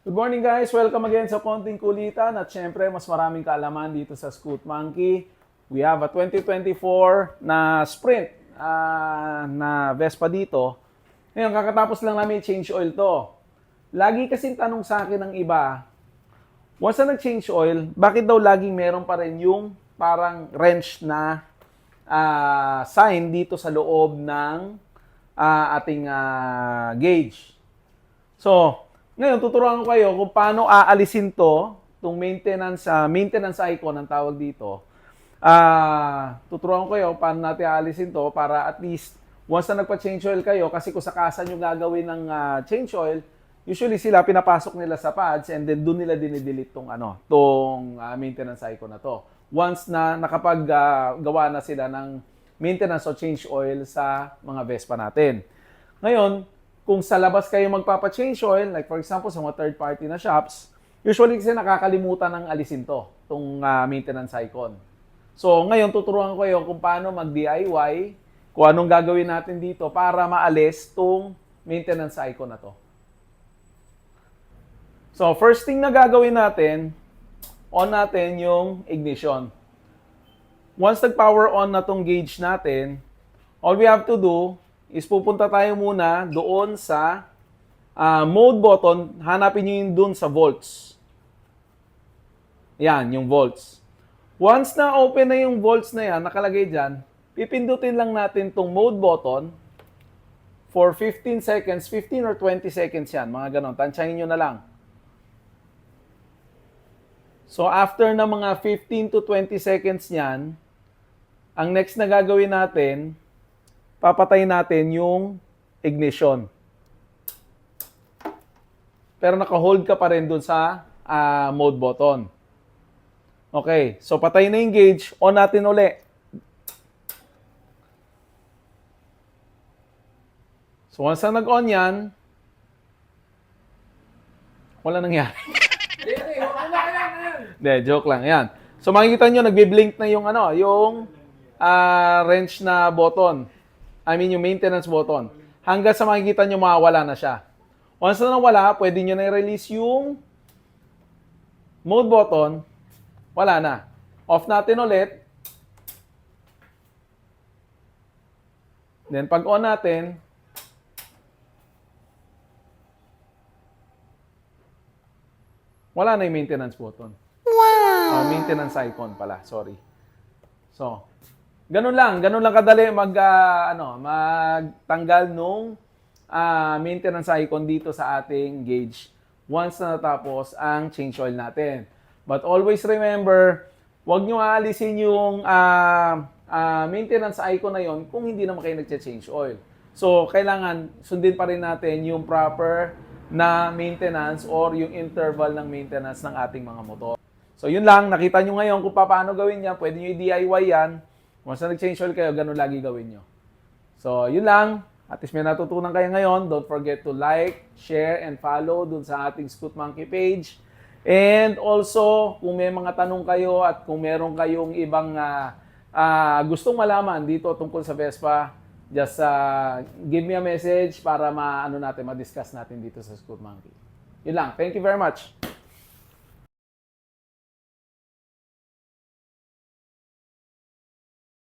Good morning guys! Welcome again sa Konting Kulitan at syempre mas maraming kaalaman dito sa Scoot Monkey. We have a 2024 na sprint na Vespa dito. Ngayon kakatapos lang namin change oil to. Lagi kasing tanong sa akin ng iba, once na nag-change oil, bakit daw laging meron pa rin yung parang wrench na sign dito sa loob ng ating gauge. So, ngayon, tuturuan ko kayo kung paano aalisin to, itong maintenance icon ang tawag dito. Tuturuan ko kayo paano natin aalisin to para at least once na nagpa-change oil kayo, kasi kung sakasan yung gagawin ng change oil, usually sila pinapasok nila sa pads and then doon nila dinidelete tong maintenance icon na to. Once na nakapaggawa na sila ng maintenance o change oil sa mga Vespa natin. Ngayon, kung sa labas kayo magpapa-change oil, like for example sa mga third party na shops, usually kasi nakakalimutan ng alisin to, itong maintenance icon. So ngayon tuturuan ko kayo kung paano mag-DIY, kung anong gagawin natin dito para maalis itong maintenance icon na to. So first thing na gagawin natin, on natin yung ignition. Once nag-power on na tong gauge natin, all we have to do is pupunta tayo muna doon sa mode button, hanapin nyo yun doon sa volts. Yan, yung volts. Once na open na yung volts na yan, nakalagay dyan, pipindutin lang natin tong mode button for 15 seconds, 15 or 20 seconds yan, mga ganon. Tansyahin nyo na lang. So after na mga 15 to 20 seconds yan, ang next na gagawin natin, papatay natin yung ignition. Pero naka-hold ka pa rin dun sa mode button. Okay, so patay na yung gauge, on natin uli. So once na nag-on yan, wala nangyari. Hindi, joke lang. Yan. So makikita nyo, nagbi-blink na yung wrench na button. Yung maintenance button. Hanggang sa makikita nyo mawawala na siya. Once na nawala, pwede nyo na i-release yung mode button. Wala na. Off natin ulit. Then pag on natin, wala na yung maintenance button. Wow! Maintenance icon pala, sorry. So, ganun lang kadali magtanggal nung maintenance icon dito sa ating gauge once na natapos ang change oil natin. But always remember, huwag nyo aalisin yung maintenance icon na yon kung hindi naman kayo nagche-change oil. So, kailangan sundin pa rin natin yung proper na maintenance or yung interval ng maintenance ng ating mga motor. So, yun lang. Nakita nyo ngayon kung paano gawin yan. Pwede nyo i-DIY yan. Once na nag-change oil kayo, ganun lagi gawin nyo. So, yun lang. At least may natutunan kayo ngayon. Don't forget to like, share, and follow dun sa ating Scoot Monkey page. And also, kung may mga tanong kayo at kung meron kayong ibang gustong malaman dito tungkol sa Vespa, just give me a message para ma-discuss natin dito sa Scoot Monkey. Yun lang. Thank you very much.